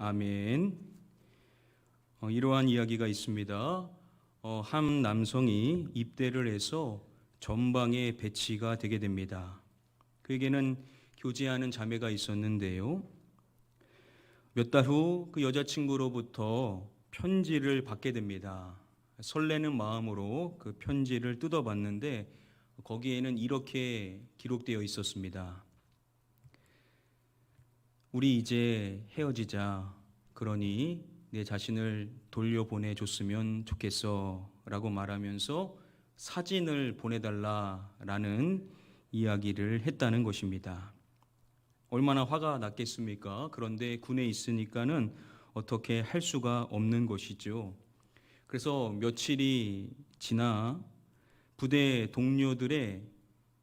아멘. 이러한 이야기가 있습니다. 한 남성이 입대를 해서 전방에 배치가 되게 됩니다. 그에게는 교제하는 자매가 있었는데요. 몇 달 후 그 여자친구로부터 편지를 받게 됩니다. 설레는 마음으로 그 편지를 뜯어봤는데 거기에는 이렇게 기록되어 있었습니다. 우리 이제 헤어지자. 그러니 내 자신을 돌려보내줬으면 좋겠어 라고 말하면서 사진을 보내달라라는 이야기를 했다는 것입니다. 얼마나 화가 났겠습니까? 그런데 군에 있으니까는 어떻게 할 수가 없는 것이죠. 그래서 며칠이 지나 부대 동료들의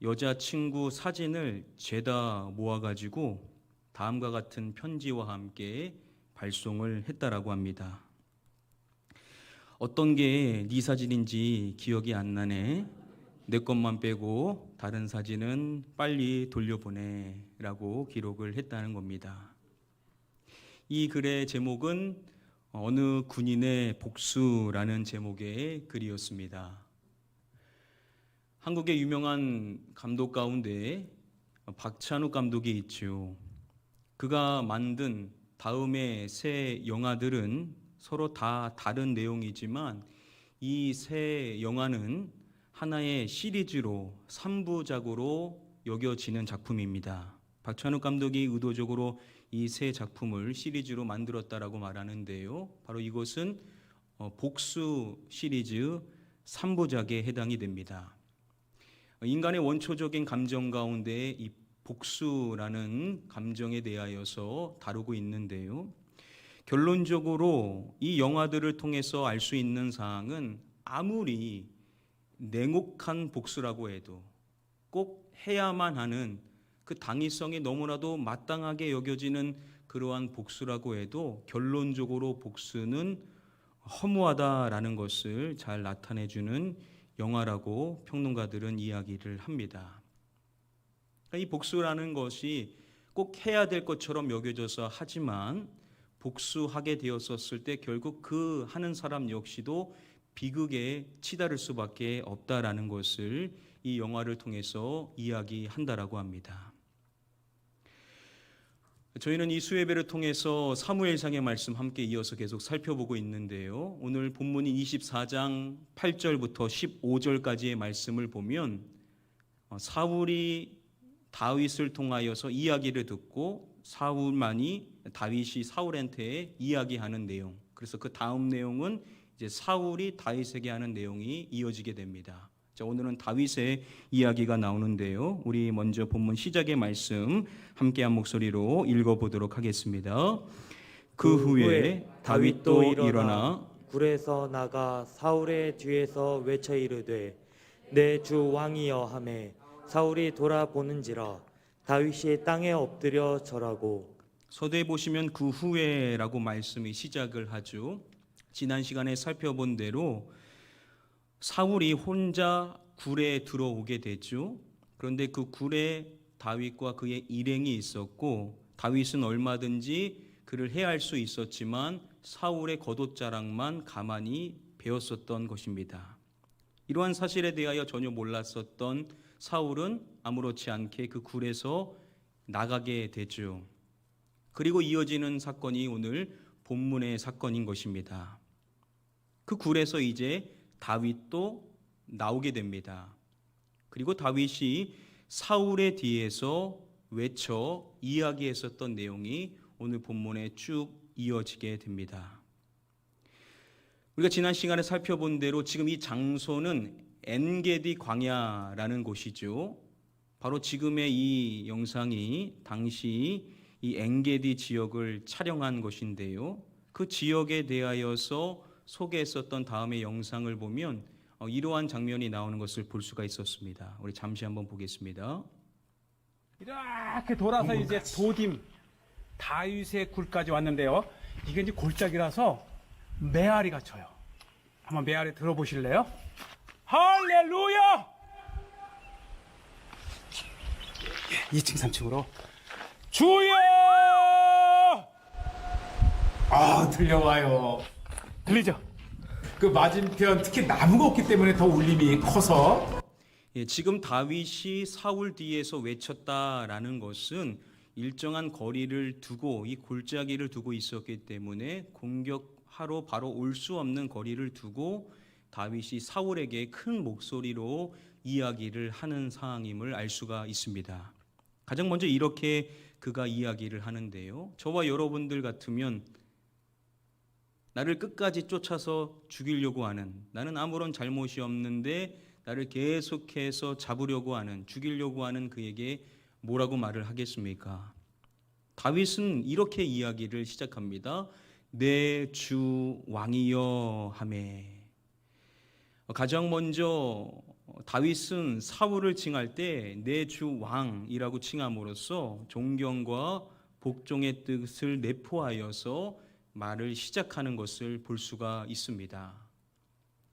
여자친구 사진을 죄다 모아가지고 다음과 같은 편지와 함께 발송을 했다라고 합니다. 어떤 게 네 사진인지 기억이 안 나네. 내 것만 빼고 다른 사진은 빨리 돌려보내 라고 기록을 했다는 겁니다. 이 글의 제목은 어느 군인의 복수라는 제목의 글이었습니다. 한국의 유명한 감독 가운데 박찬욱 감독이 있죠. 그가 만든 다음의 세 영화들은 서로 다 다른 내용이지만 이 세 영화는 하나의 시리즈로 3부작으로 여겨지는 작품입니다. 박찬욱 감독이 의도적으로 이 세 작품을 시리즈로 만들었다라고 말하는데요. 바로 이것은 복수 시리즈 3부작에 해당이 됩니다. 인간의 원초적인 감정 가운데 이 복수라는 감정에 대하여서 다루고 있는데요. 결론적으로 이 영화들을 통해서 알 수 있는 사항은 아무리 냉혹한 복수라고 해도 꼭 해야만 하는 그 당위성이 너무나도 마땅하게 여겨지는 그러한 복수라고 해도 결론적으로 복수는 허무하다라는 것을 잘 나타내주는 영화라고 평론가들은 이야기를 합니다. 이 복수라는 것이 꼭 해야 될 것처럼 여겨져서 하지만 복수하게 되었었을 때 결국 그 하는 사람 역시도 비극에 치달을 수밖에 없다라는 것을 이 영화를 통해서 이야기한다라고 합니다. 저희는 이 수예배를 통해서 사무엘상의 말씀 함께 이어서 계속 살펴보고 있는데요. 오늘 본문인 24장 8절부터 15절까지의 말씀을 보면 사울이 다윗을 통하여서 이야기를 듣고 다윗이 사울한테 이야기하는 내용. 그래서 그 다음 내용은 이제 사울이 다윗에게 하는 내용이 이어지게 됩니다. 자, 오늘은 다윗의 이야기가 나오는데요. 우리 먼저 본문 시작의 말씀 함께 한 목소리로 읽어보도록 하겠습니다. 그 후에 다윗도 일어나 굴에서 나가 사울의 뒤에서 외쳐 이르되 내 주 왕이여 하매 사울이 돌아보는지라 다윗이 땅에 엎드려 절하고. 서두에 보시면 그 후에라고 말씀이 시작을 하죠. 지난 시간에 살펴본 대로 사울이 혼자 굴에 들어오게 되죠. 그런데 그 굴에 다윗과 그의 일행이 있었고 다윗은 얼마든지 그를 해할 수 있었지만 사울의 겉옷자락만 가만히 베었었던 것입니다. 이러한 사실에 대하여 전혀 몰랐었던 사울은 아무렇지 않게 그 굴에서 나가게 되죠. 그리고 이어지는 사건이 오늘 본문의 사건인 것입니다. 그 굴에서 이제 다윗도 나오게 됩니다. 그리고 다윗이 사울의 뒤에서 외쳐 이야기했었던 내용이 오늘 본문에 쭉 이어지게 됩니다. 우리가 지난 시간에 살펴본 대로 지금 이 장소는 엔게디 광야라는 곳이죠. 바로 지금의 이 영상이 당시 이 엔게디 지역을 촬영한 것인데요. 그 지역에 대하여서 소개했었던 다음의 영상을 보면 이러한 장면이 나오는 것을 볼 수가 있었습니다. 우리 잠시 한번 보겠습니다. 이렇게 돌아서 이제 도딤 다윗의 굴까지 왔는데요. 이게 이제 골짜기라서 메아리가 쳐요. 한번 메아리 들어보실래요? 할렐루야! 2층 3층으로 주여! 아, 들려와요. 들리죠? 그 맞은편 특히 나무가 없기 때문에 더 울림이 커서. 예, 지금 다윗이 사울 뒤에서 외쳤다라는 것은 일정한 거리를 두고 이 골짜기를 두고 있었기 때문에 공격하러 바로 올 수 없는 거리를 두고 다윗이 사울에게 큰 목소리로 이야기를 하는 상황임을 알 수가 있습니다. 가장 먼저 이렇게 그가 이야기를 하는데요. 저와 여러분들 같으면 나를 끝까지 쫓아서 죽이려고 하는, 나는 아무런 잘못이 없는데 나를 계속해서 잡으려고 하는, 죽이려고 하는 그에게 뭐라고 말을 하겠습니까? 다윗은 이렇게 이야기를 시작합니다. 내 주 왕이여 하매. 가장 먼저 다윗은 사울을 칭할 때 내 주 왕이라고 칭함으로써 존경과 복종의 뜻을 내포하여서 말을 시작하는 것을 볼 수가 있습니다.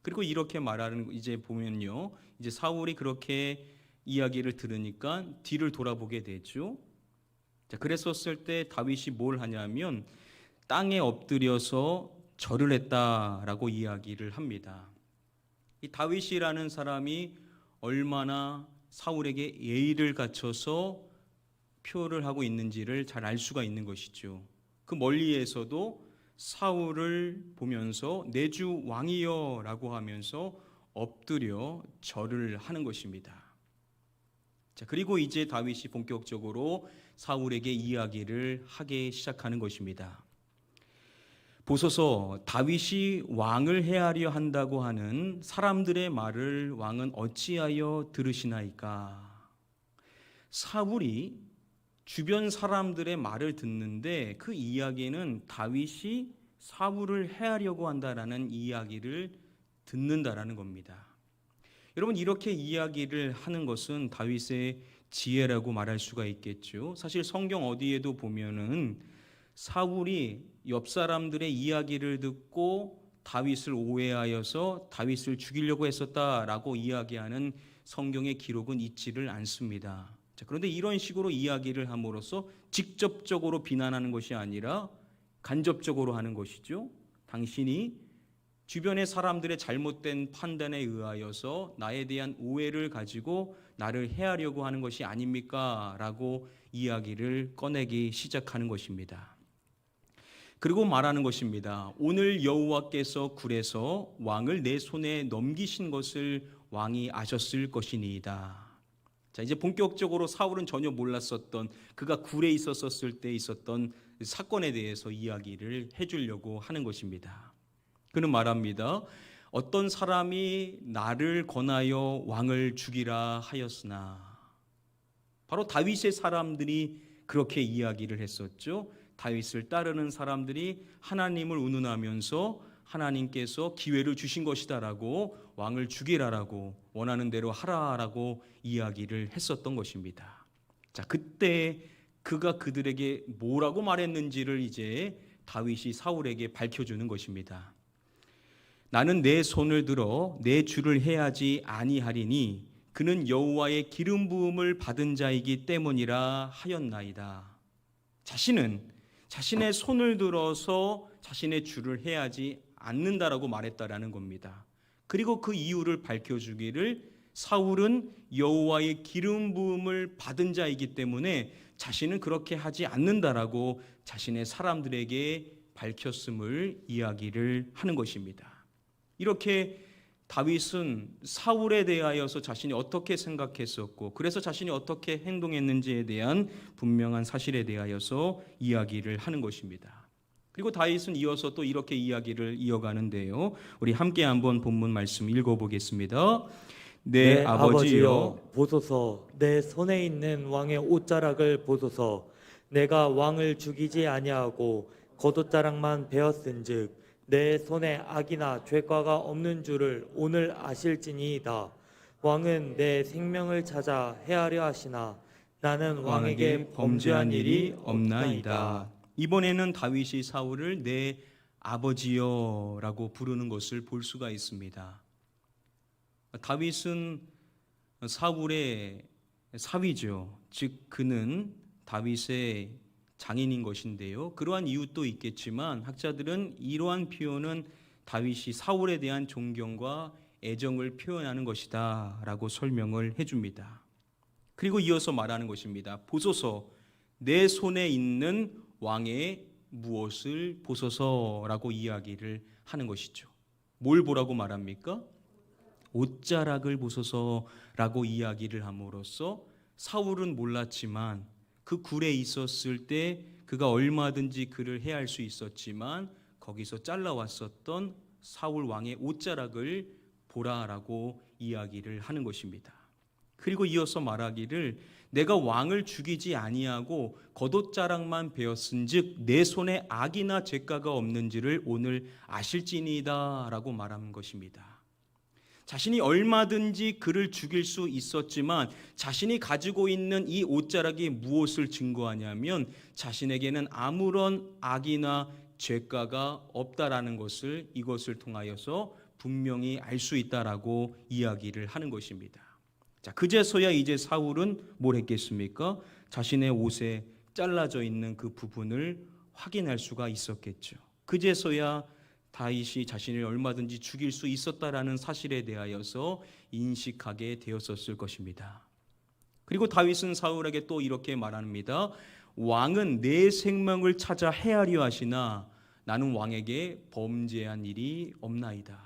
그리고 이렇게 말하는 이제 보면요, 이제 사울이 그렇게 이야기를 들으니까 뒤를 돌아보게 되죠. 자, 그랬었을 때 다윗이 뭘 하냐면 땅에 엎드려서 절을 했다라고 이야기를 합니다. 이 다윗이라는 사람이 얼마나 사울에게 예의를 갖춰서 표를 하고 있는지를 잘 알 수가 있는 것이죠. 그 멀리에서도 사울을 보면서 내 주 왕이여라고 하면서 엎드려 절을 하는 것입니다. 자, 그리고 이제 다윗이 본격적으로 사울에게 이야기를 하기 시작하는 것입니다. 보소서, 다윗이 왕을 해하려 한다고 하는 사람들의 말을 왕은 어찌하여 들으시나이까? 사울이 주변 사람들의 말을 듣는데 그 이야기는 다윗이 사울을 해하려고 한다라는 이야기를 듣는다라는 겁니다. 여러분, 이렇게 이야기를 하는 것은 다윗의 지혜라고 말할 수가 있겠죠. 사실 성경 어디에도 보면은 사울이 옆 사람들의 이야기를 듣고 다윗을 오해하여서 다윗을 죽이려고 했었다라고 이야기하는 성경의 기록은 있지를 않습니다. 자, 그런데 이런 식으로 이야기를 함으로써 직접적으로 비난하는 것이 아니라 간접적으로 하는 것이죠. 당신이 주변의 사람들의 잘못된 판단에 의하여서 나에 대한 오해를 가지고 나를 해하려고 하는 것이 아닙니까? 라고 이야기를 꺼내기 시작하는 것입니다. 그리고 말하는 것입니다. 오늘 여호와께서 굴에서 왕을 내 손에 넘기신 것을 왕이 아셨을 것이니이다. 자, 이제 본격적으로 사울은 전혀 몰랐었던, 그가 굴에 있었을 때 있었던 사건에 대해서 이야기를 해주려고 하는 것입니다. 그는 말합니다. 어떤 사람이 나를 권하여 왕을 죽이라 하였으나, 바로 다윗의 사람들이 그렇게 이야기를 했었죠. 다윗을 따르는 사람들이 하나님을 운운하면서 하나님께서 기회를 주신 것이다라고 왕을 죽이라라고 원하는 대로 하라라고 이야기를 했었던 것입니다. 자, 그때 그가 그들에게 뭐라고 말했는지를 이제 다윗이 사울에게 밝혀주는 것입니다. 나는 내 손을 들어 내 주를 해하지 아니하리니 그는 여호와의 기름 부음을 받은 자이기 때문이라 하였나이다. 자신은 자신의 손을 들어서 자신의 주를 해하지 않는다라고 말했다라는 겁니다. 그리고 그 이유를 밝혀주기를 사울은 여호와의 기름 부음을 받은 자이기 때문에 자신은 그렇게 하지 않는다라고 자신의 사람들에게 밝혔음을 이야기를 하는 것입니다. 이렇게 다윗은 사울에 대하여서 자신이 어떻게 생각했었고 그래서 자신이 어떻게 행동했는지에 대한 분명한 사실에 대하여서 이야기를 하는 것입니다. 그리고 다윗은 이어서 또 이렇게 이야기를 이어가는데요. 우리 함께 한번 본문 말씀 읽어보겠습니다. 내 아버지여 보소서, 내 손에 있는 왕의 옷자락을 보소서. 내가 왕을 죽이지 아니하고 겉옷자락만 베었은즉 내 손에 악이나 죄과가 없는 줄을 오늘 아실지니이다. 왕은 내 생명을 찾아 해하려 하시나 나는 왕에게 범죄한 일이 없나이다. 이번에는 다윗이 사울을 내 아버지여라고 부르는 것을 볼 수가 있습니다. 다윗은 사울의 사위죠. 즉 그는 다윗의 장인인 것인데요. 그러한 이유도 있겠지만 학자들은 이러한 표현은 다윗이 사울에 대한 존경과 애정을 표현하는 것이다라고 설명을 해줍니다. 그리고 이어서 말하는 것입니다. 보소서 내 손에 있는 왕의 무엇을 보소서라고 이야기를 하는 것이죠. 뭘 보라고 말합니까? 옷자락을 보소서라고 이야기를 함으로써 사울은 몰랐지만 그 굴에 있었을 때 그가 얼마든지 그를 해할 수 있었지만 거기서 잘라왔었던 사울 왕의 옷자락을 보라라고 이야기를 하는 것입니다. 그리고 이어서 말하기를 내가 왕을 죽이지 아니하고 겉옷자락만 베었은즉 내 손에 악이나 죄가가 없는지를 오늘 아실지니이다 라고 말하는 것입니다. 자신이 얼마든지 그를 죽일 수 있었지만 자신이 가지고 있는 이 옷자락이 무엇을 증거하냐면 자신에게는 아무런 악이나 죄가가 없다라는 것을 이것을 통하여서 분명히 알 수 있다라고 이야기를 하는 것입니다. 자, 그제서야 이제 사울은 뭘 했겠습니까? 자신의 옷에 잘라져 있는 그 부분을 확인할 수가 있었겠죠. 그제서야 다윗이 자신을 얼마든지 죽일 수 있었다라는 사실에 대하여서 인식하게 되었었을 것입니다. 그리고 다윗은 사울에게 또 이렇게 말합니다. 왕은 내 생명을 찾아 해하려 하시나 나는 왕에게 범죄한 일이 없나이다.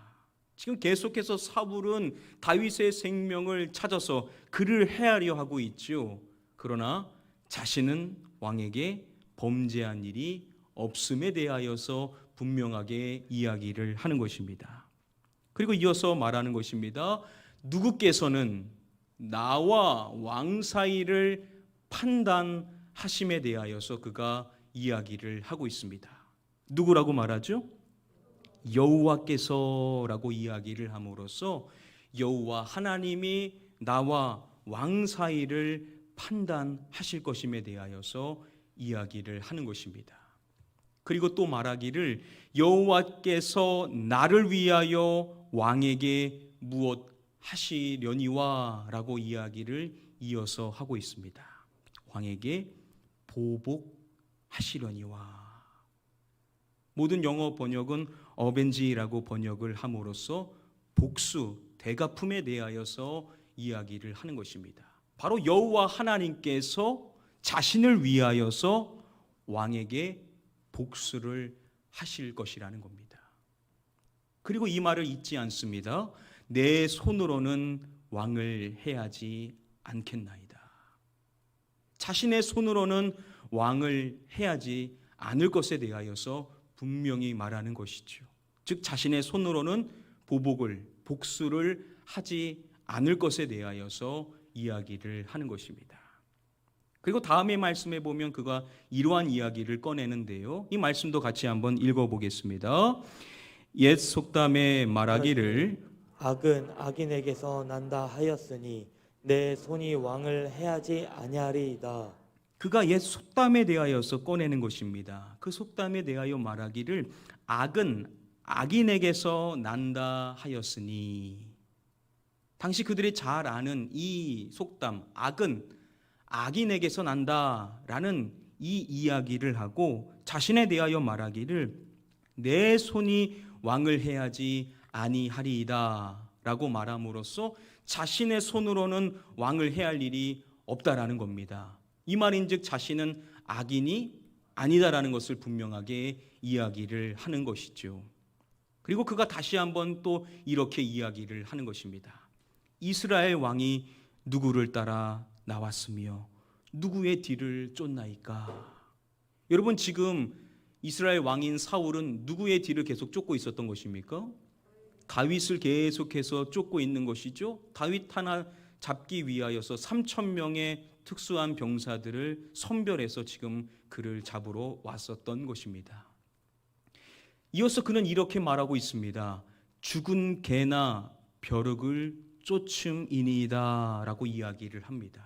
지금 계속해서 사울은 다윗의 생명을 찾아서 그를 해하려 하고 있죠. 그러나 자신은 왕에게 범죄한 일이 없음에 대하여서 분명하게 이야기를 하는 것입니다. 그리고 이어서 말하는 것입니다. 누구께서는 나와 왕 사이를 판단하심에 대하여서 그가 이야기를 하고 있습니다. 누구라고 말하죠? 여호와께서라고 이야기를 함으로써 여호와 하나님이 나와 왕 사이를 판단하실 것임에 대하여서 이야기를 하는 것입니다. 그리고 또 말하기를 여호와께서 나를 위하여 왕에게 무엇 하시려니와 라고 이야기를 이어서 하고 있습니다. 왕에게 보복하시려니와. 모든 영어 번역은 어벤지라고 번역을 함으로써 복수, 대갚음에 대하여서 이야기를 하는 것입니다. 바로 여호와 하나님께서 자신을 위하여서 왕에게 복수를 하실 것이라는 겁니다. 그리고 이 말을 잊지 않습니다. 내 손으로는 왕을 해하지 않겠나이다. 자신의 손으로는 왕을 해하지 않을 것에 대하여서 분명히 말하는 것이죠. 즉 자신의 손으로는 복수를 하지 않을 것에 대하여서 이야기를 하는 것입니다. 그리고 다음의 말씀에 보면 그가 이러한 이야기를 꺼내는데요. 이 말씀도 같이 한번 읽어보겠습니다. 옛 속담에 말하기를 악은 악인에게서 난다 하였으니 내 손이 왕을 해하지 아니하리이다. 그가 옛 속담에 대하여서 꺼내는 것입니다. 그 속담에 대하여 말하기를 악은 악인에게서 난다 하였으니, 당시 그들이 잘 아는 이 속담, 악은 악인에게서 난다라는 이 이야기를 하고 자신에 대하여 말하기를 내 손이 왕을 해하지 아니하리이다 라고 말함으로써 자신의 손으로는 왕을 해할 일이 없다라는 겁니다. 이 말인즉 자신은 악인이 아니다라는 것을 분명하게 이야기를 하는 것이죠. 그리고 그가 다시 한번 또 이렇게 이야기를 하는 것입니다. 이스라엘 왕이 누구를 따라 나왔으며 누구의 뒤를 쫓나이까? 여러분, 지금 이스라엘 왕인 사울은 누구의 뒤를 계속 쫓고 있었던 것입니까? 다윗을 계속해서 쫓고 있는 것이죠. 다윗 하나 잡기 위하여서 3,000명의 특수한 병사들을 선별해서 지금 그를 잡으러 왔었던 것입니다. 이어서 그는 이렇게 말하고 있습니다. 죽은 개나 벼룩을 쫓음이니이다 라고 이야기를 합니다.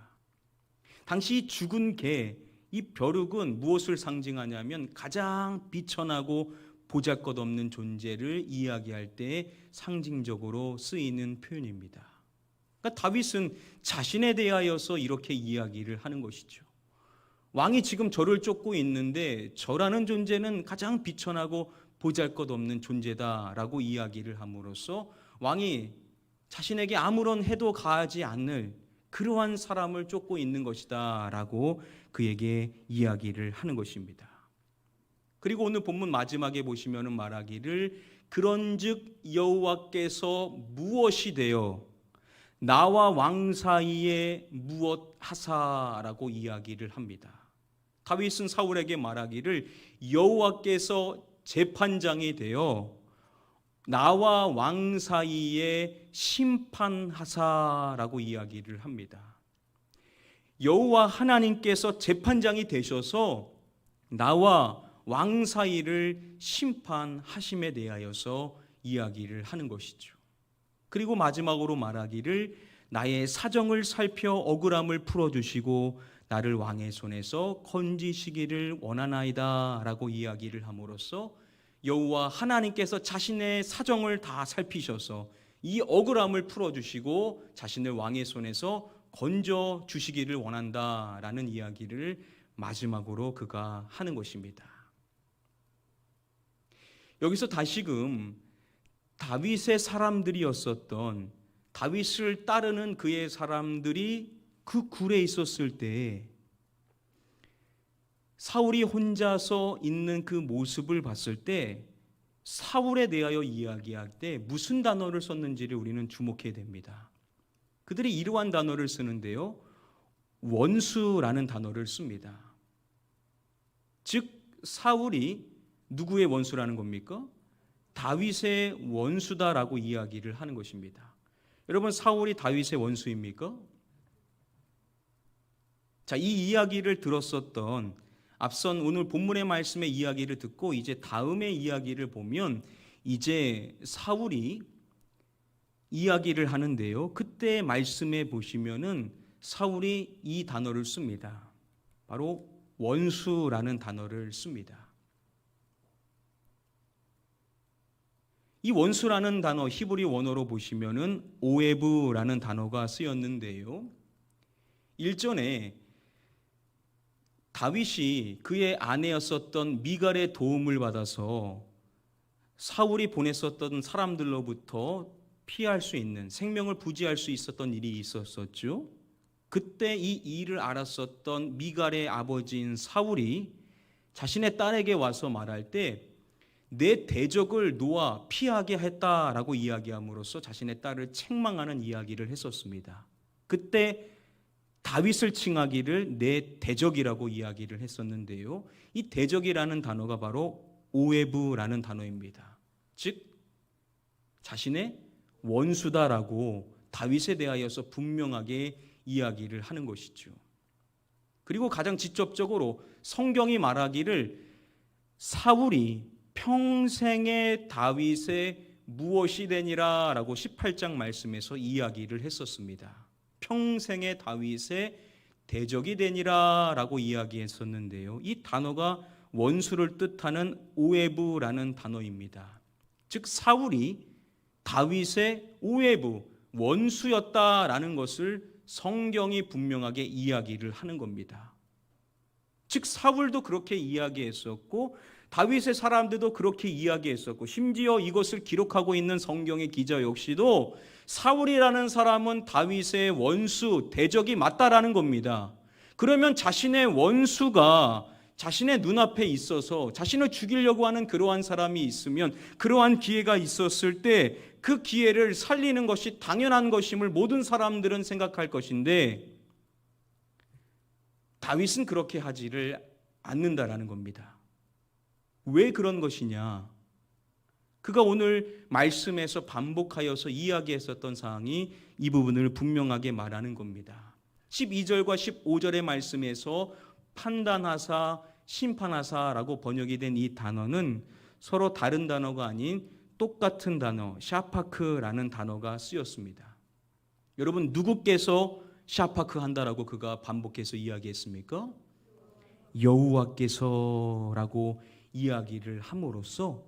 당시 죽은 개, 이 벼룩은 무엇을 상징하냐면 가장 비천하고 보잘것없는 존재를 이야기할 때 상징적으로 쓰이는 표현입니다. 그러니까 다윗은 자신에 대하여서 이렇게 이야기를 하는 것이죠. 왕이 지금 저를 쫓고 있는데 저라는 존재는 가장 비천하고 보잘것없는 존재다라고 이야기를 함으로써 왕이 자신에게 아무런 해도 가하지 않을 그러한 사람을 쫓고 있는 것이다라고 그에게 이야기를 하는 것입니다. 그리고 오늘 본문 마지막에 보시면은 말하기를 그런즉 여호와께서 무엇이 되어 나와 왕 사이에 무엇 하사라고 이야기를 합니다. 다윗은 사울에게 말하기를 여호와께서 재판장이 되어 나와 왕 사이에 심판하사라고 이야기를 합니다. 여호와 하나님께서 재판장이 되셔서 나와 왕 사이를 심판하심에 대하여서 이야기를 하는 것이죠. 그리고 마지막으로 말하기를 나의 사정을 살펴 억울함을 풀어주시고 나를 왕의 손에서 건지시기를 원하나이다 라고 이야기를 함으로써 여호와 하나님께서 자신의 사정을 다 살피셔서 이 억울함을 풀어주시고 자신을 왕의 손에서 건져주시기를 원한다라는 이야기를 마지막으로 그가 하는 것입니다. 여기서 다시금 다윗의 사람들이었었던 다윗을 따르는 그의 사람들이 그 굴에 있었을 때 사울이 혼자서 있는 그 모습을 봤을 때 사울에 대하여 이야기할 때 무슨 단어를 썼는지를 우리는 주목해야 됩니다. 그들이 이러한 단어를 쓰는데요, 원수라는 단어를 씁니다. 즉 사울이 누구의 원수라는 겁니까? 다윗의 원수다라고 이야기를 하는 것입니다. 여러분, 사울이 다윗의 원수입니까? 자, 이 이야기를 들었었던 앞선 오늘 본문의 말씀의 이야기를 듣고 이제 다음의 이야기를 보면 이제 사울이 이야기를 하는데요. 그때 말씀에 보시면은 사울이 이 단어를 씁니다. 바로 원수라는 단어를 씁니다. 이 원수라는 단어 히브리 원어로 보시면은 오에브라는 단어가 쓰였는데요. 일전에 다윗이 그의 아내였었던 미갈의 도움을 받아서 사울이 보냈었던 사람들로부터 피할 수 있는 생명을 부지할 수 있었던 일이 있었었죠. 그때 이 일을 알았었던 미갈의 아버지인 사울이 자신의 딸에게 와서 말할 때 내 대적을 놓아 피하게 했다라고 이야기함으로써 자신의 딸을 책망하는 이야기를 했었습니다. 그때 다윗을 칭하기를 내 대적이라고 이야기를 했었는데요. 이 대적이라는 단어가 바로 오에브라는 단어입니다. 즉 자신의 원수다라고 다윗에 대하여서 분명하게 이야기를 하는 것이죠. 그리고 가장 직접적으로 성경이 말하기를 사울이 평생의 다윗의 무엇이 되니라 라고 18장 말씀에서 이야기를 했었습니다. 평생의 다윗의 대적이 되니라 라고 이야기했었는데요. 이 단어가 원수를 뜻하는 오에브라는 단어입니다. 즉 사울이 다윗의 오에브, 원수였다라는 것을 성경이 분명하게 이야기를 하는 겁니다. 즉 사울도 그렇게 이야기했었고 다윗의 사람들도 그렇게 이야기했었고 심지어 이것을 기록하고 있는 성경의 기자 역시도 사울이라는 사람은 다윗의 원수, 대적이 맞다라는 겁니다. 그러면 자신의 원수가 자신의 눈앞에 있어서 자신을 죽이려고 하는 그러한 사람이 있으면 그러한 기회가 있었을 때 그 기회를 살리는 것이 당연한 것임을 모든 사람들은 생각할 것인데 다윗은 그렇게 하지를 않는다라는 겁니다. 왜 그런 것이냐? 그가 오늘 말씀에서 반복하여서 이야기했었던 사항이 이 부분을 분명하게 말하는 겁니다. 12절과 15절의 말씀에서 판단하사, 심판하사라고 번역이 된 이 단어는 서로 다른 단어가 아닌 똑같은 단어, 샤파크라는 단어가 쓰였습니다. 여러분, 누구께서 샤파크 한다라고 그가 반복해서 이야기했습니까? 여호와께서라고 이야기를 함으로써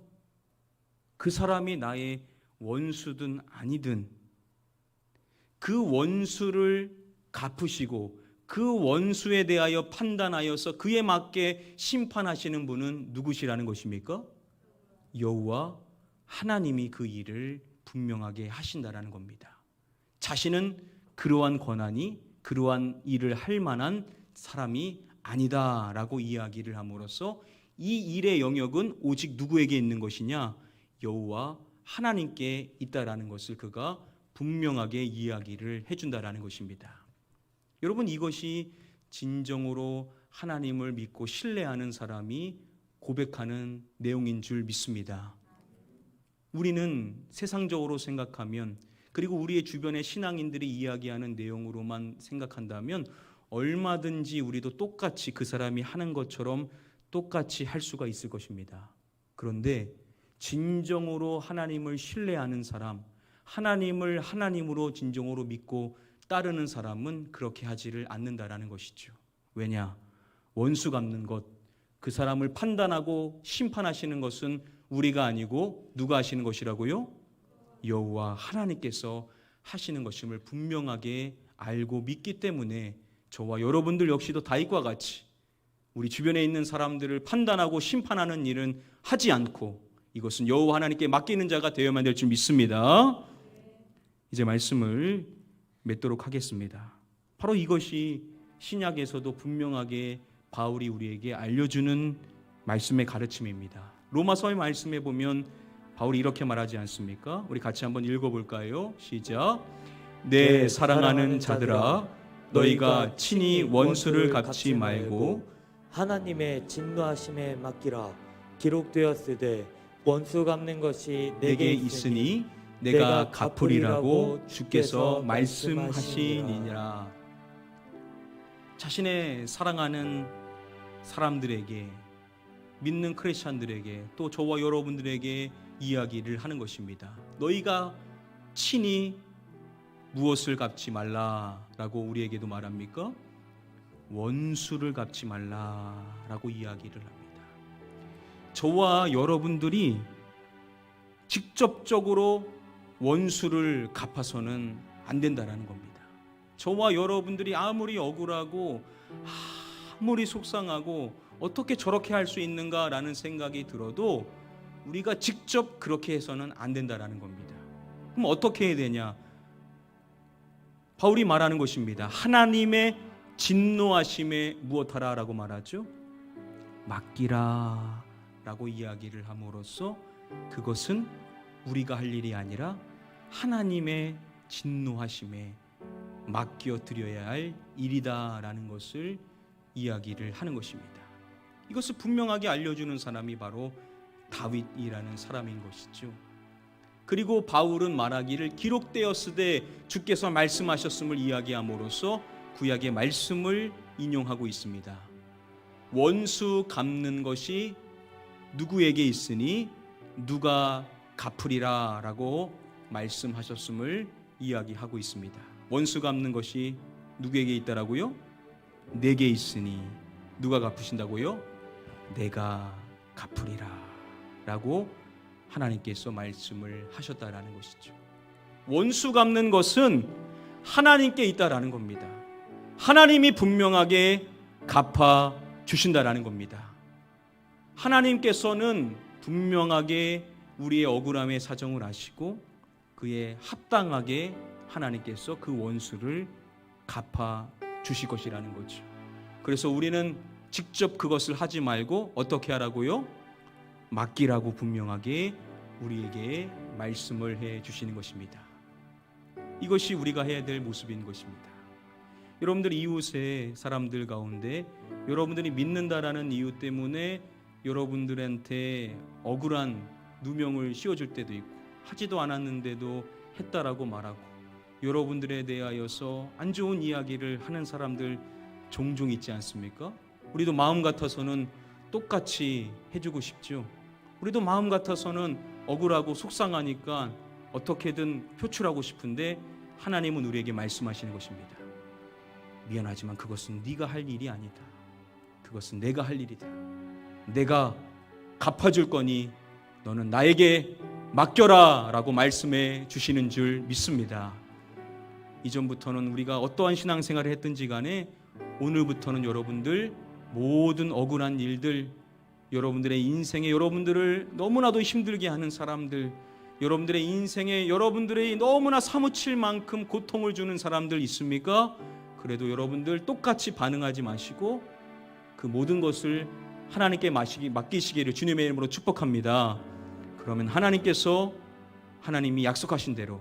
그 사람이 나의 원수든 아니든 그 원수를 갚으시고 그 원수에 대하여 판단하여서 그에 맞게 심판하시는 분은 누구시라는 것입니까? 여호와 하나님이 그 일을 분명하게 하신다라는 겁니다. 자신은 그러한 권한이, 그러한 일을 할 만한 사람이 아니다라고 이야기를 함으로써 이 일의 영역은 오직 누구에게 있는 것이냐? 여호와 하나님께 있다라는 것을 그가 분명하게 이야기를 해준다라는 것입니다. 여러분, 이것이 진정으로 하나님을 믿고 신뢰하는 사람이 고백하는 내용인 줄 믿습니다. 우리는 세상적으로 생각하면, 그리고 우리의 주변의 신앙인들이 이야기하는 내용으로만 생각한다면 얼마든지 우리도 똑같이 그 사람이 하는 것처럼 똑같이 할 수가 있을 것입니다. 그런데 진정으로 하나님을 신뢰하는 사람, 하나님을 하나님으로 진정으로 믿고 따르는 사람은 그렇게 하지를 않는다라는 것이죠. 왜냐? 원수 갚는 것, 그 사람을 판단하고 심판하시는 것은 우리가 아니고 누가 하시는 것이라고요? 여호와 하나님께서 하시는 것임을 분명하게 알고 믿기 때문에 저와 여러분들 역시도 다윗과 같이 우리 주변에 있는 사람들을 판단하고 심판하는 일은 하지 않고 이것은 여호와 하나님께 맡기는 자가 되어야만 될 줄 믿습니다. 이제 말씀을 맺도록 하겠습니다. 바로 이것이 신약에서도 분명하게 바울이 우리에게 알려주는 말씀의 가르침입니다. 로마서의 말씀에 보면 바울이 이렇게 말하지 않습니까? 우리 같이 한번 읽어볼까요? 시작. 내 사랑하는 자들아, 너희가 친히 원수를 갚지 말고 하나님의 진노하심에 맡기라. 기록되었으되 원수 갚는 것이 내게 있으니 내가 갚으리라고 주께서 말씀하시니라. 자신의 사랑하는 사람들에게, 믿는 크리스찬들에게, 또 저와 여러분들에게 이야기를 하는 것입니다. 너희가 친히 무엇을 갚지 말라라고 우리에게도 말합니까? 원수를 갚지 말라라고 이야기를 합니다. 저와 여러분들이 직접적으로 원수를 갚아서는 안 된다라는 겁니다. 저와 여러분들이 아무리 억울하고 아무리 속상하고 어떻게 저렇게 할 수 있는가라는 생각이 들어도 우리가 직접 그렇게 해서는 안 된다라는 겁니다. 그럼 어떻게 해야 되냐? 바울이 말하는 것입니다. 하나님의 진노하심에 무엇하라라고 말하죠? 맡기라 라고 이야기를 함으로써 그것은 우리가 할 일이 아니라 하나님의 진노하심에 맡겨 드려야 할 일이다라는 것을 이야기를 하는 것입니다. 이것을 분명하게 알려주는 사람이 바로 다윗이라는 사람인 것이죠. 그리고 바울은 말하기를 기록되었으되 주께서 말씀하셨음을 이야기함으로써 구약의 말씀을 인용하고 있습니다. 원수 갚는 것이 누구에게 있으니 누가 갚으리라 라고 말씀하셨음을 이야기하고 있습니다. 원수 갚는 것이 누구에게 있다라고요? 내게 있으니 누가 갚으신다고요? 내가 갚으리라 라고 하나님께서 말씀을 하셨다라는 것이죠. 원수 갚는 것은 하나님께 있다라는 겁니다. 하나님이 분명하게 갚아 주신다라는 겁니다. 하나님께서는 분명하게 우리의 억울함의 사정을 아시고 그에 합당하게 하나님께서 그 원수를 갚아 주실 것이라는 거죠. 그래서 우리는 직접 그것을 하지 말고 어떻게 하라고요? 맡기라고 분명하게 우리에게 말씀을 해 주시는 것입니다. 이것이 우리가 해야 될 모습인 것입니다. 여러분들 이웃의 사람들 가운데 여러분들이 믿는다라는 이유 때문에 여러분들한테 억울한 누명을 씌워줄 때도 있고 하지도 않았는데도 했다라고 말하고 여러분들에 대하여서 안 좋은 이야기를 하는 사람들 종종 있지 않습니까? 우리도 마음 같아서는 똑같이 해주고 싶죠. 우리도 마음 같아서는 억울하고 속상하니까 어떻게든 표출하고 싶은데 하나님은 우리에게 말씀하시는 것입니다. 미안하지만 그것은 네가 할 일이 아니다. 그것은 내가 할 일이다. 내가 갚아줄 거니 너는 나에게 맡겨라 라고 말씀해 주시는 줄 믿습니다. 이전부터는 우리가 어떠한 신앙생활을 했든지 간에 오늘부터는 여러분들 모든 억울한 일들, 여러분들의 인생에 여러분들을 너무나도 힘들게 하는 사람들, 여러분들의 인생에 여러분들이 너무나 사무칠 만큼 고통을 주는 사람들 있습니까? 그래도 여러분들 똑같이 반응하지 마시고 그 모든 것을 하나님께 맡기시기를 주님의 이름으로 축복합니다. 그러면 하나님이 약속하신 대로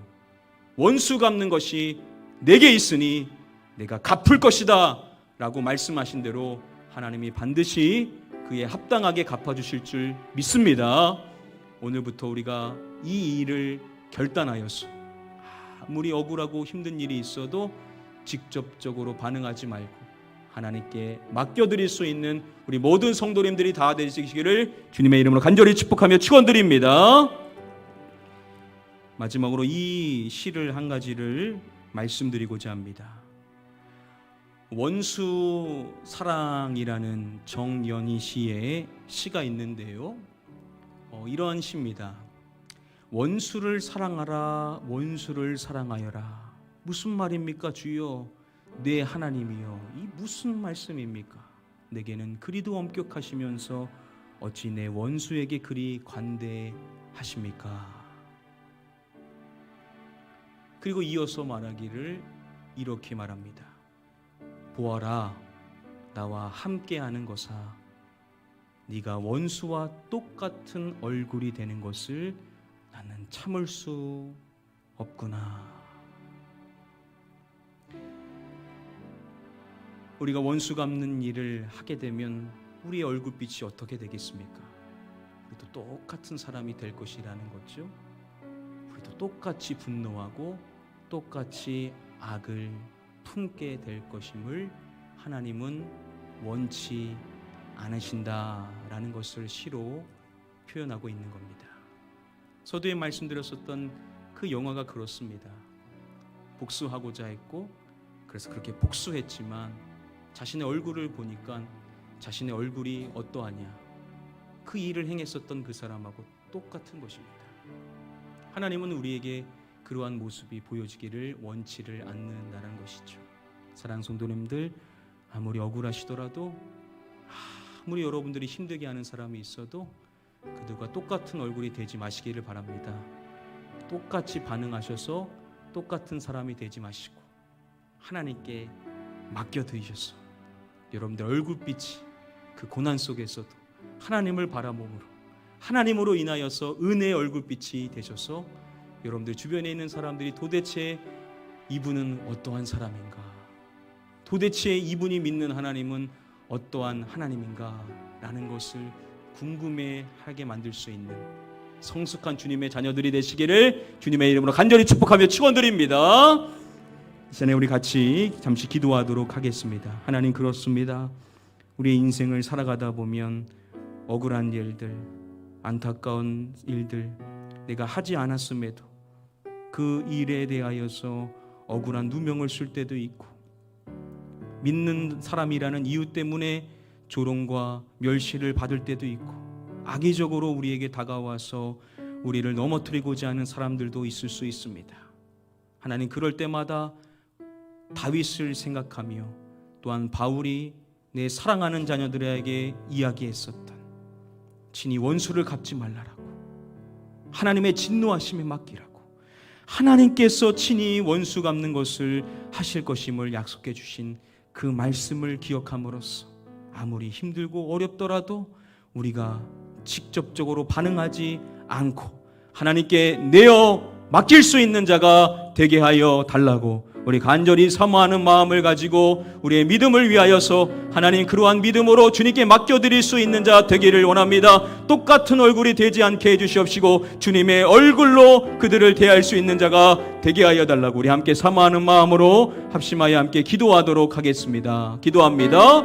원수 갚는 것이 내게 있으니 내가 갚을 것이다 라고 말씀하신 대로 하나님이 반드시 그에 합당하게 갚아주실 줄 믿습니다. 오늘부터 우리가 이 일을 결단하여서 아무리 억울하고 힘든 일이 있어도 직접적으로 반응하지 말고 하나님께 맡겨드릴 수 있는 우리 모든 성도님들이 다 되시기를 주님의 이름으로 간절히 축복하며 축원드립니다. 마지막으로 이 시를 한 가지를 말씀드리고자 합니다. 원수 사랑이라는 정연희 시의 시가 있는데요. 이러한 시입니다. 원수를 사랑하라, 원수를 사랑하여라. 무슨 말입니까, 주여? 내 하나님이여, 이 무슨 말씀입니까? 내게는 그리도 엄격하시면서 어찌 내 원수에게 그리 관대하십니까? 그리고 이어서 말하기를 이렇게 말합니다. 보아라, 나와 함께하는 것아, 네가 원수와 똑같은 얼굴이 되는 것을 나는 참을 수 없구나. 우리가 원수 갚는 일을 하게 되면 우리의 얼굴빛이 어떻게 되겠습니까? 우리도 똑같은 사람이 될 것이라는 거죠. 우리도 똑같이 분노하고 똑같이 악을 품게 될 것임을 하나님은 원치 않으신다라는 것을 시로 표현하고 있는 겁니다. 서두에 말씀드렸었던 그 영화가 그렇습니다. 복수하고자 했고 그래서 그렇게 복수했지만 자신의 얼굴을 보니까 자신의 얼굴이 어떠하냐, 그 일을 행했었던 그 사람하고 똑같은 것입니다. 하나님은 우리에게 그러한 모습이 보여지기를 원치를 않는다는 것이죠. 사랑하는 성도님들, 아무리 억울하시더라도, 아무리 여러분들이 힘들게 하는 사람이 있어도 그들과 똑같은 얼굴이 되지 마시기를 바랍니다. 똑같이 반응하셔서 똑같은 사람이 되지 마시고 하나님께 맡겨드리셔서 여러분들 얼굴빛이 그 고난 속에서도 하나님을 바라봄으로, 하나님으로 인하여서 은혜의 얼굴빛이 되셔서 여러분들 주변에 있는 사람들이 도대체 이분은 어떠한 사람인가, 도대체 이분이 믿는 하나님은 어떠한 하나님인가 라는 것을 궁금해하게 만들 수 있는 성숙한 주님의 자녀들이 되시기를 주님의 이름으로 간절히 축복하며 축원드립니다. 이 시간에 우리 같이 잠시 기도하도록 하겠습니다. 하나님, 그렇습니다. 우리의 인생을 살아가다 보면 억울한 일들, 안타까운 일들, 내가 하지 않았음에도 그 일에 대하여서 억울한 누명을 쓸 때도 있고, 믿는 사람이라는 이유 때문에 조롱과 멸시를 받을 때도 있고, 악의적으로 우리에게 다가와서 우리를 넘어뜨리고자 하는 사람들도 있을 수 있습니다. 하나님, 그럴 때마다 다윗을 생각하며 또한 바울이 내 사랑하는 자녀들에게 이야기했었던 친히 원수를 갚지 말라라고, 하나님의 진노하심에 맡기라고, 하나님께서 친히 원수 갚는 것을 하실 것임을 약속해 주신 그 말씀을 기억함으로써 아무리 힘들고 어렵더라도 우리가 직접적으로 반응하지 않고 하나님께 내어 맡길 수 있는 자가 되게 하여 달라고 우리 간절히 사모하는 마음을 가지고 우리의 믿음을 위하여서 하나님, 그러한 믿음으로 주님께 맡겨드릴 수 있는 자 되기를 원합니다. 똑같은 얼굴이 되지 않게 해주시옵시고 주님의 얼굴로 그들을 대할 수 있는 자가 되게 하여 달라고 우리 함께 사모하는 마음으로 합심하여 함께 기도하도록 하겠습니다. 기도합니다.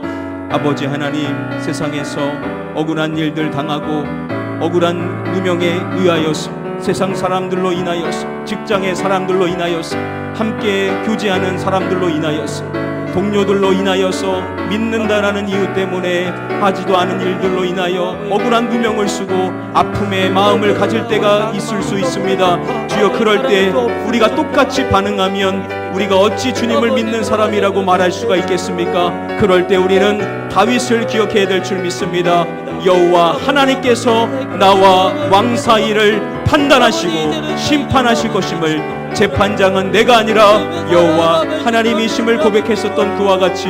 아버지 하나님, 세상에서 억울한 일들 당하고 억울한 누명에 의하여서 세상 사람들로 인하여서, 직장의 사람들로 인하여서, 함께 교제하는 사람들로 인하여서, 동료들로 인하여서, 믿는다라는 이유 때문에 하지도 않은 일들로 인하여 억울한 누명을 쓰고 아픔의 마음을 가질 때가 있을 수 있습니다. 주여, 그럴 때 우리가 똑같이 반응하면 우리가 어찌 주님을 믿는 사람이라고 말할 수가 있겠습니까? 그럴 때 우리는 다윗을 기억해야 될 줄 믿습니다. 여호와 하나님께서 나와 왕 사이를 판단하시고 심판하실 것임을, 재판장은 내가 아니라 여호와 하나님이심을 고백했었던 그와 같이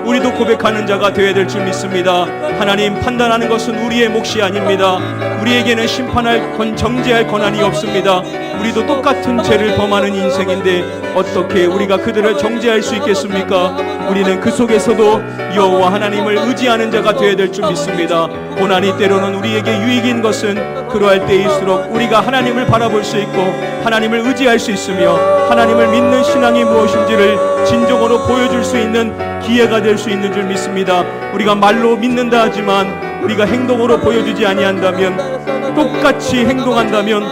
우리도 고백하는 자가 되어야 될 줄 믿습니다. 하나님, 판단하는 것은 우리의 몫이 아닙니다. 우리에게는 심판할 정죄할 권한이 없습니다. 우리도 똑같은 죄를 범하는 인생인데 어떻게 우리가 그들을 정죄할 수 있겠습니까? 우리는 그 속에서도 여호와 하나님을 의지하는 자가 되어야 될 줄 믿습니다. 고난이 때로는 우리에게 유익인 것은 그러할 때일수록 우리가 하나님을 바라볼 수 있고 하나님을 의지할 수 있으며 하나님을 믿는 신앙이 무엇인지를 진정으로 보여줄 수 있는 기회가 될 수 있는 줄 믿습니다. 우리가 말로 믿는다 하지만 우리가 행동으로 보여주지 아니한다면, 똑같이 행동한다면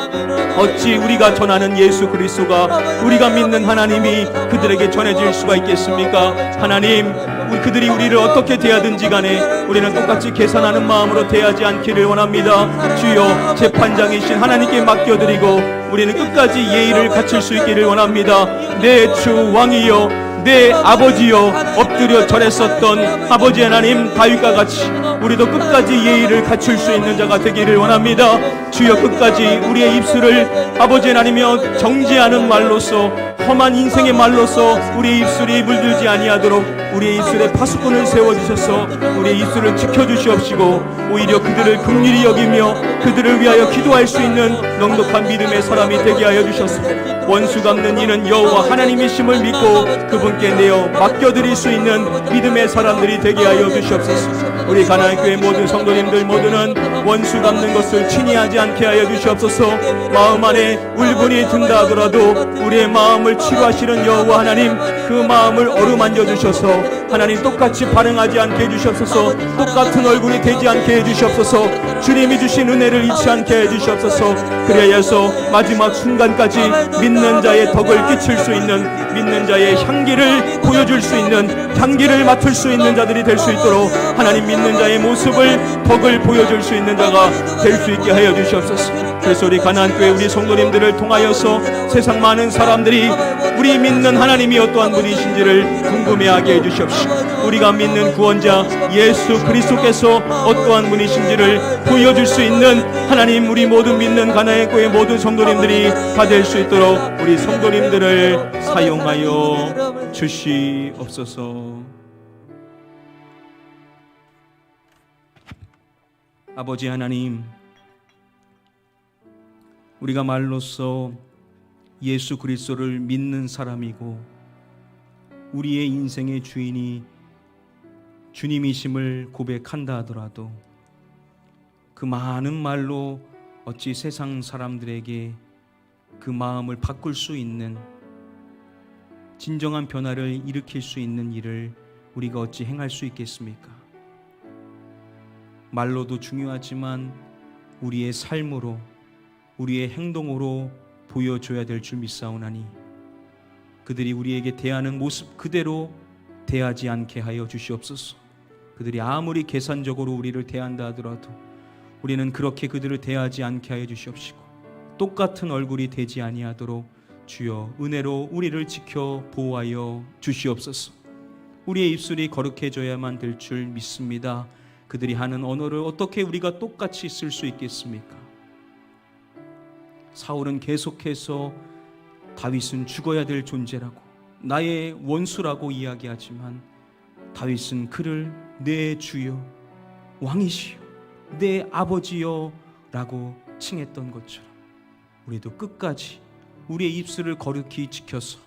어찌 우리가 전하는 예수 그리스도가, 우리가 믿는 하나님이 그들에게 전해질 수가 있겠습니까? 하나님, 그들이 우리를 어떻게 대하든지 간에 우리는 똑같이 계산하는 마음으로 대하지 않기를 원합니다. 주여, 재판장이신 하나님께 맡겨드리고 우리는 끝까지 예의를 갖출 수 있기를 원합니다. 내 주 왕이여, 내 아버지여, 엎드려 절했었던 아버지 하나님 다윗과 같이 우리도 끝까지 예의를 갖출 수 있는 자가 되기를 원합니다. 주여, 끝까지 우리의 입술을 아버지 하나님이여 정죄하는 말로써, 험한 인생의 말로써 우리의 입술이 물들지 아니하도록 우리의 입술에 파수꾼을 세워주셔서 우리의 입술을 지켜주시옵시고 오히려 그들을 긍휼히 여기며 그들을 위하여 기도할 수 있는 넉넉한 믿음의 사람이 되게 하여 주셔서 원수 갚는 이는 여호와 하나님이심을 믿고 그분께 내어 맡겨드릴 수 있는 믿음의 사람들이 되게 하여 주시옵소서. 우리 가나안교회 모든 성도님들 모두는 원수 갚는 것을 친히 하지 않게 하여 주시옵소서. 마음 안에 울분이 든다 하더라도 우리의 마음을 치료하시는 여호와 하나님, 그 마음을 어루만져 주셔서 하나님 똑같이 반응하지 않게 해주시옵소서. 똑같은 얼굴이 되지 않게 해주시옵소서. 주님이 주신 은혜를 잊지 않게 해주시옵소서. 그래야서 마지막 순간까지 믿는 자의 덕을 끼칠 수 있는, 믿는 자의 향기를 보여줄 수 있는, 향기를 맡을 수 있는 자들이 될 수 있도록 하나님, 믿는 자의 모습을, 덕을 보여줄 수 있는 자가 될 수 있게 하여 주시옵소서. 그래서 우리 가나안교회 우리 성도님들을 통하여서 세상 많은 사람들이 우리 믿는 하나님이 어떠한 분이신지를 궁금해하게 해주시옵시고 우리가 믿는 구원자 예수 그리스도께서 어떠한 분이신지를 보여줄 수 있는 하나님, 우리 모든 믿는 가나안교회 모든 성도님들이 다 될 수 있도록 우리 성도님들을 사용하여 주시옵소서. 아버지 하나님, 우리가 말로써 예수 그리스도를 믿는 사람이고 우리의 인생의 주인이 주님이심을 고백한다 하더라도 그 많은 말로 어찌 세상 사람들에게 그 마음을 바꿀 수 있는, 진정한 변화를 일으킬 수 있는 일을 우리가 어찌 행할 수 있겠습니까? 말로도 중요하지만 우리의 삶으로, 우리의 행동으로 보여줘야 될 줄 믿사오나니 그들이 우리에게 대하는 모습 그대로 대하지 않게 하여 주시옵소서. 그들이 아무리 계산적으로 우리를 대한다 하더라도 우리는 그렇게 그들을 대하지 않게 하여 주시옵시고 똑같은 얼굴이 되지 아니하도록 주여 은혜로 우리를 지켜 보호하여 주시옵소서. 우리의 입술이 거룩해져야만 될 줄 믿습니다. 그들이 하는 언어를 어떻게 우리가 똑같이 쓸 수 있겠습니까? 사울은 계속해서 다윗은 죽어야 될 존재라고, 나의 원수라고 이야기하지만 다윗은 그를 내 주여, 왕이시여, 내 아버지여 라고 칭했던 것처럼 우리도 끝까지 우리의 입술을 거룩히 지켜서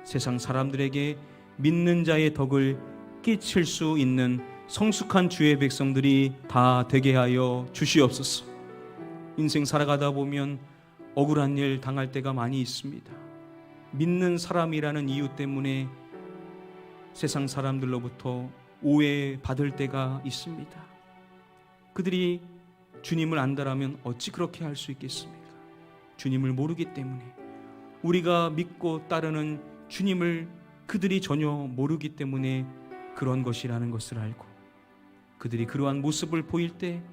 세상 사람들에게 믿는 자의 덕을 끼칠 수 있는 성숙한 주의 백성들이 다 되게 하여 주시옵소서. 인생 살아가다 보면 억울한 일 당할 때가 많이 있습니다. 믿는 사람이라는 이유 때문에 세상 사람들로부터 오해받을 때가 있습니다. 그들이 주님을 안다라면 어찌 그렇게 할 수 있겠습니까? 주님을 모르기 때문에, 우리가 믿고 따르는 주님을 그들이 전혀 모르기 때문에 그런 것이라는 것을 알고, 그들이 그러한 모습을 보일 때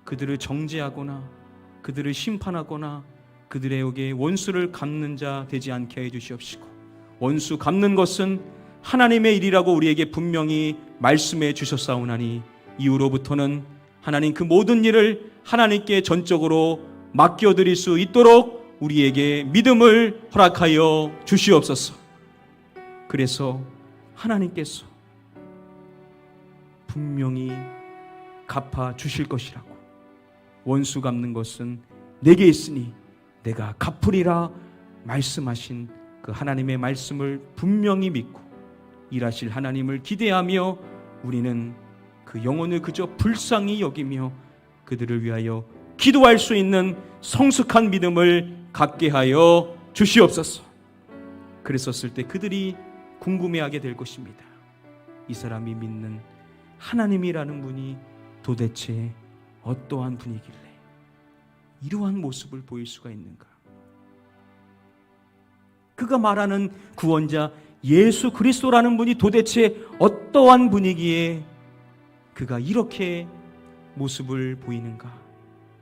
그들을 정죄하거나 그들을 심판하거나 그들에게 원수를 갚는 자 되지 않게 해 주시옵시고 원수 갚는 것은 하나님의 일이라고 우리에게 분명히 말씀해 주셨사오나니 이후로부터는 하나님 그 모든 일을 하나님께 전적으로 맡겨드릴 수 있도록 우리에게 믿음을 허락하여 주시옵소서. 그래서 하나님께서 분명히 갚아 주실 것이라고, 원수 갚는 것은 내게 있으니 내가 갚으리라 말씀하신 그 하나님의 말씀을 분명히 믿고 일하실 하나님을 기대하며 우리는 그 영혼을 그저 불쌍히 여기며 그들을 위하여 기도할 수 있는 성숙한 믿음을 갖게 하여 주시옵소서. 그랬었을 때 그들이 궁금해하게 될 것입니다. 이 사람이 믿는 하나님이라는 분이 도대체 어떠한 분이길래 이러한 모습을 보일 수가 있는가? 그가 말하는 구원자 예수 그리스도라는 분이 도대체 어떠한 분이기에 그가 이렇게 모습을 보이는가?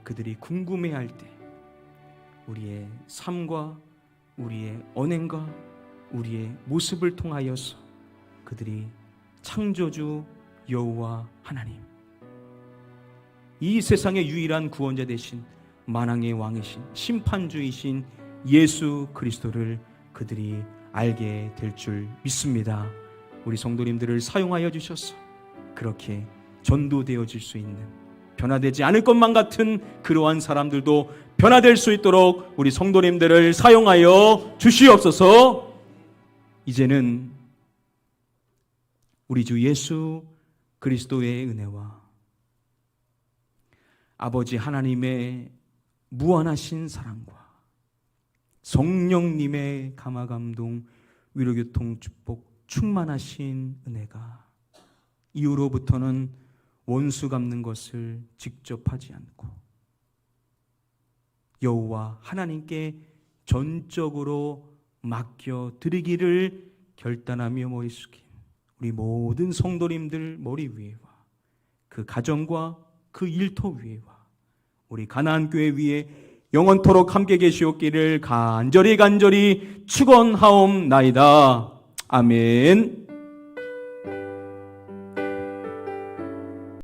그들이 궁금해할 때 우리의 삶과 우리의 언행과 우리의 모습을 통하여서 그들이 창조주 여호와 하나님, 이 세상의 유일한 구원자 되신 만왕의 왕이신 심판주이신 예수 그리스도를 그들이 알게 될 줄 믿습니다. 우리 성도님들을 사용하여 주셔서 그렇게 전도되어질 수 있는, 변화되지 않을 것만 같은 그러한 사람들도 변화될 수 있도록 우리 성도님들을 사용하여 주시옵소서. 이제는 우리 주 예수 그리스도의 은혜와 아버지 하나님의 무한하신 사랑과 성령님의 감화감동 위로교통 축복 충만하신 은혜가 이후로부터는 원수 갚는 것을 직접 하지 않고 여호와 하나님께 전적으로 맡겨드리기를 결단하며 머리 숙인 우리 모든 성도님들 머리 위에와 그 가정과 그 일터 위에와 우리 가나안교회 위에 영원토록 함께 계시옵기를 간절히 축원하옵나이다. 아멘.